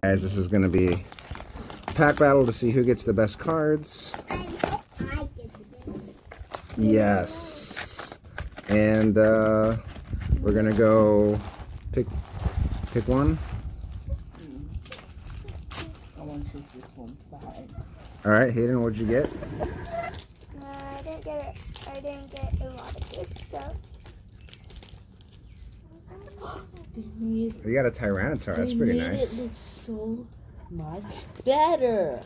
Guys, this is going to be a pack battle to see who gets the best cards. I get the best. Yes. And we're going to go pick one. I want to choose this one behind. All right, Hayden, what'd you get? I didn't get it. I didn't get a lot of good stuff. You got a Tyranitar. That's pretty nice. It looks so much better.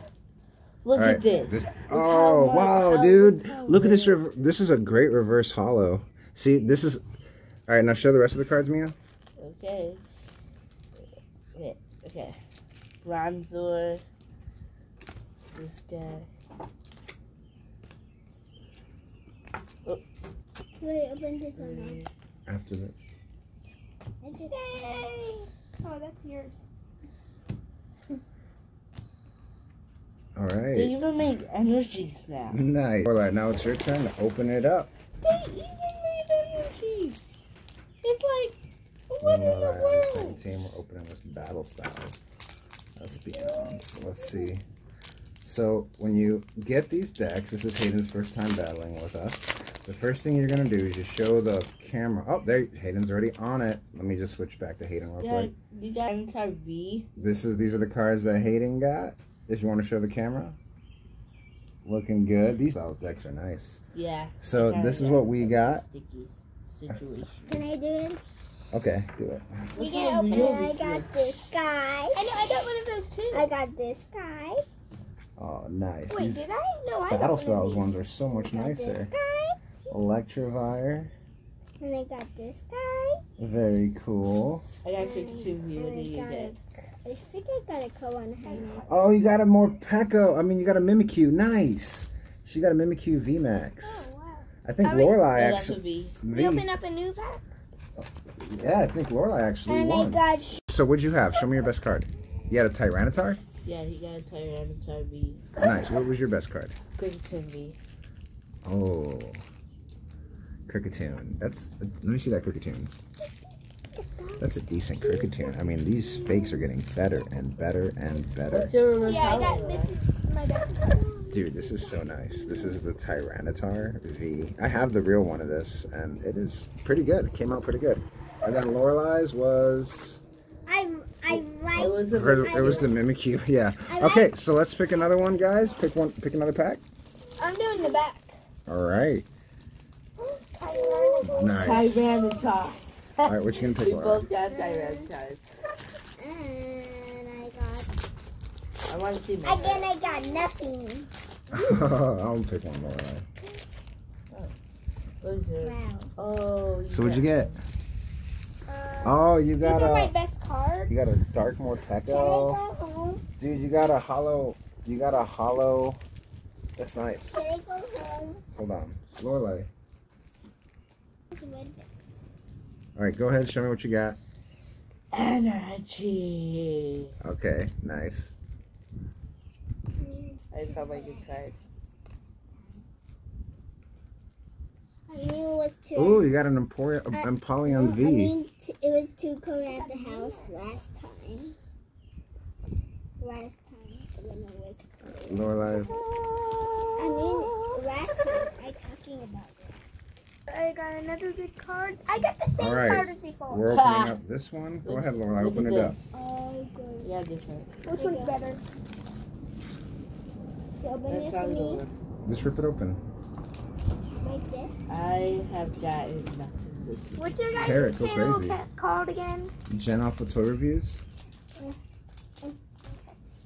Look All right. at this. Oh, wow, dude. Look at this. This is a great reverse holo. See, this is... All right, now show the rest of the cards, Mia. Okay. Okay. Bronzor. This guy. Oh. Wait, open this one now. After this. Yay! Oh, that's yours. All right. They even make energies now. Nice. All right, now it's your turn to open it up. They even made energies. It's like, what in the world? Second team, we're opening this Battlestyles. Let's be honest. Let's see. So when you get these decks, this is Hayden's first time battling with us. The first thing you're gonna do is just show the camera. Oh, there, Hayden's already on it. Let me just switch back to Hayden real quick. You got entire V. These are the cards that Hayden got. If you want to show the camera, looking good. These decks are nice. Yeah. So this is what we got. Sticky situation. Can I do it? Okay, do it. We can open it. I got this guy. I know, I got one of those too. I got this guy. Oh, nice. Wait, These did I? No, I got one of Battlestyles these. ones are so much nicer. This guy. Electivire. And I got this guy. Very cool. I got 52 V. What do you get? I think I got a Koan. Oh, you got a Morpeko. I mean, you got a Mimikyu. Nice. She got a Mimikyu VMAX. Oh, wow. I think Alright. Lorelai That's a actually. V. We open up a new pack. Yeah, I think Lorelai actually And won. I got... So what'd you have? Show me your best card. You had a Tyranitar? Yeah, he got a Tyranitar V. Nice. What was your best card? Cricketun V. Oh. Cricketun. That's... Let me see that Cricketun. That's a decent Cricketun. I mean, these fakes are getting better and better and better. What's your reverse Yeah, I got... holo? This is my best. Dude, this is so nice. This is the Tyranitar V. I have the real one of this, and it is pretty good. It came out pretty good. And then Lorelai's was... I like... It was, it was the Mimikyu, yeah. Okay, so let's pick another one, guys. Pick another pack. I'm doing the back. All right. Nice. Tyranitar. All right, what you gonna pick, We Laura? both got Tyranitars. And I got... I want to see my Again, I got nothing. I'll pick one more. What is it? Wow. Oh, So what'd you get? Oh, you These got are my a best cards. you got a Dark Morpeko. Can I go home? Dude, you got a hollow. You got a hollow. That's nice. Can I go home? Hold on, Lorelai. All right, go ahead. Show me what you got. Energy. Okay, nice. I saw my good card. I knew it was two. Oh, you got an Empoleon V. I mean, it was two cold at the house last time. When it was cold. Lorelai. I mean, last time I talking about it. I got another good card. I got the same All right. card as before. We're opening up this one. Go ahead, Lorelai. Look Open at it up. Oh, good. Yeah, different. Which one's better? You open it That's for probably the me? one. Just rip it open. Like this? I have gotten nothing this year. What's your Tear guys' it, go channel crazy. called again? Gen Alpha Toy Reviews.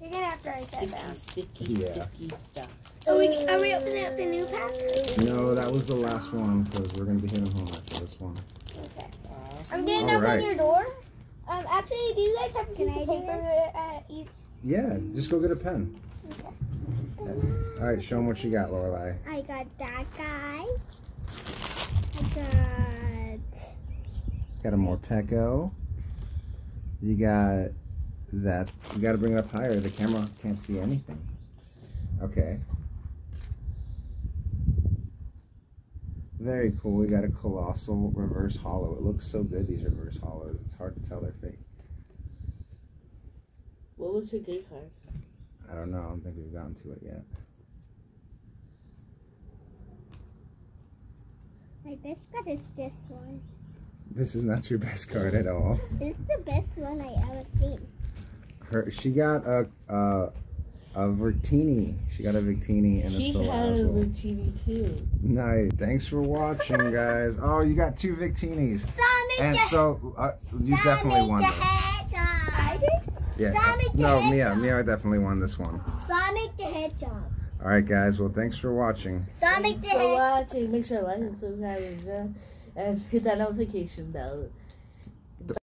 You're gonna have to write that down. Sticky Yeah. stuff. Are we opening up the new pack? No, that was the last one because we're gonna be hitting home after this one. Okay. I'm gonna All open right. your door. Actually, do you guys have a piece of paper? Yeah, just go get a pen. Okay. All right, show them what you got, Lorelai. I got that guy. Got a Morpeko. You got that. You got to bring it up higher. The camera can't see anything. Okay. Very cool. We got a Colossal reverse holo. It looks so good, these reverse holos. It's hard to tell they're fake. What was your good card? I don't know. I don't think we've gotten to it yet. My best card is this one. This is not your best card at all. This is the best one I ever seen. She got a Victini. She got a Victini and a She had a Salazzle. Victini too. Nice. Thanks for watching, guys. Oh, you got 2 Victinis. Sonic And the, so you definitely won the this. Hedgehog. I did? Yeah. Sonic the No, Hedgehog. Mia definitely won this one. Sonic the Hedgehog. All right, guys. Well, thanks for watching. Sonic the Thanks for Hedgehog. watching. Make sure to like and subscribe and hit that notification bell.